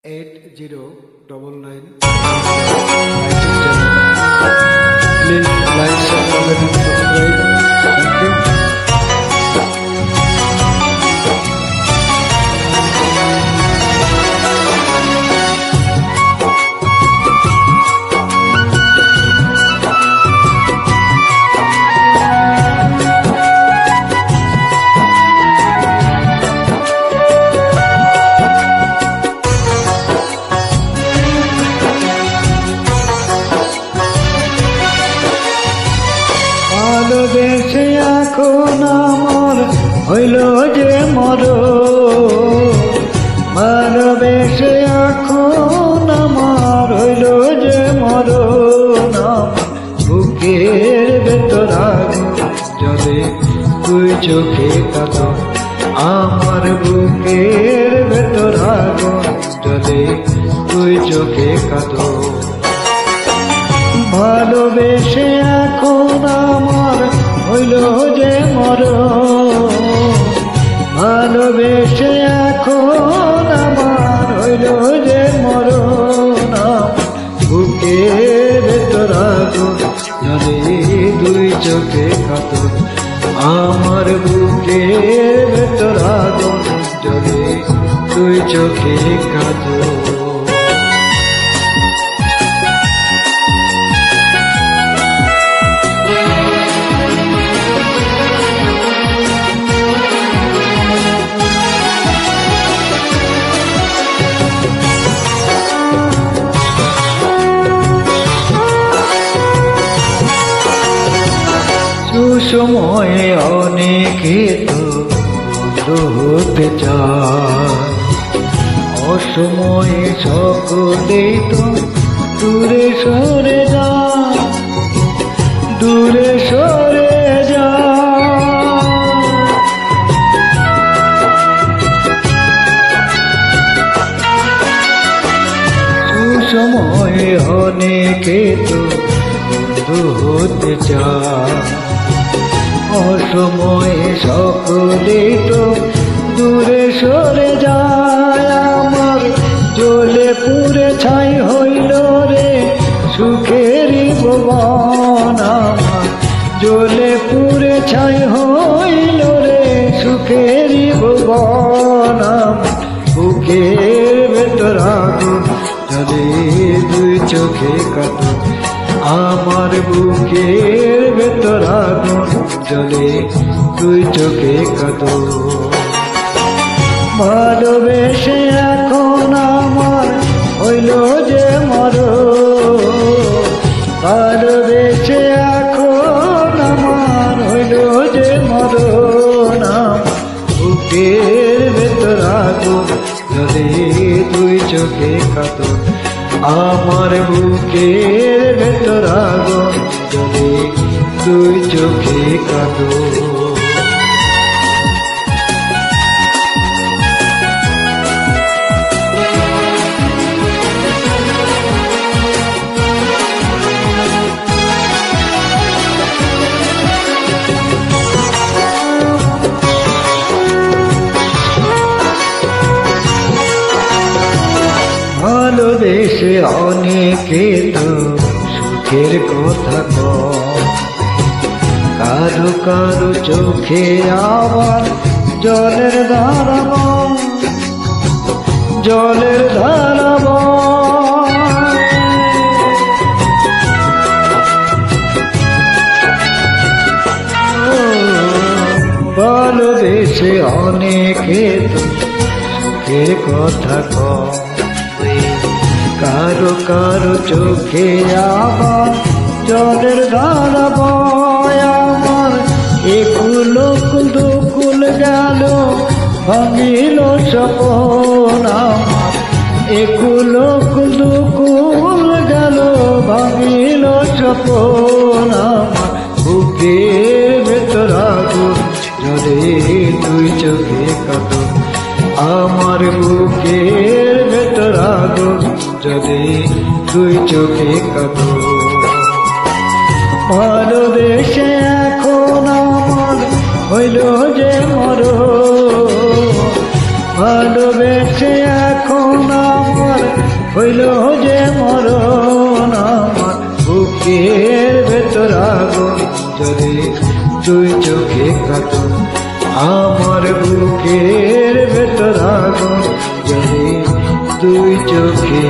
8099 Please like, share, comment and subscribe. Thank you. ভালোবেসে এখন আমার হইল যে মরণ, ভালোবেসে এখন আমার হইল যে মরণ। বুকের ভেতর আগুন জ্বলে, তুই চোখে কাঁদো। আমার বুকের ভেতর আগুন জ্বলে, তুই চোখে কাঁদো। ভালোবেসে এখন আমার হইল যে মরণ, ভালোবেসে এখন আমার হইল যে মরণ। বুকের ভেতর আগুন জ্বলে, দুই চোখে কাঁদো। আমার বুকের ভেতর আগুন জ্বলে, দুই চোখে কাঁদো। সময়ে অনেকে তো বন্ধু হতে চায়, অসময়ে সকলেই তো দূরে সরে যায়, দূরে সরে যায়। সুসময়ে অনেকে তো বন্ধু হতে চায়, অসময়ে সকলে তো দূরে সরে যায়। আমার জ্বলে পুড়ে ছাই হইল রে সুখেরই ভুবন, আমার জ্বলে পুড়ে ছাই হইল রে সুখেরই ভুবন। বুকের ভেতর আগুন জ্বলে, দুই চোখে কাঁদো। আমার বুকের ভেতর আগুন জ্বলে, তুই চোখে কাঁদো। ভালোবেসে এখন আমার হইল যে মরণ, ভালোবেসে এখন আমার হইল যে মরণ। বুকের ভেতর আগুন জ্বলে, তুই চোখে কাঁদো। আমার বুকের ভেতর আগুন জ্বলে, তুই চোখে কাঁদো। ভালোবেসে অনেকে তো সুখের কথা কয়, কারো কারো চোখে আবার জলের ধারা বয়, জলের ধারা বয়। ভালোবেসে অনেকে তো সুখের কথা কয়, কারো কারো চোখে আবার জলের ধারা বয়। আমার একুল দুকুল গেল ভাঙিল স্বপন, আমার একুল দুকুল গেল ভাঙিল স্বপন। আমার বুকের ভেতর আগুন জ্বলে, তুই চোখে কাঁদো। আমার বুকের ভেতর আগুন জ্বলে, তুই চোখে কাঁদো। ভালোবেসে এখন আমার হইল যে মরণ, ভালোবেসে এখন আমার হইল যে মরণ আমার বুকের ভেতর আগুন জ্বলে দুই চোখে কাঁদুন আমার বুকের ভেতর আগুন জ্বলে দুই চোখে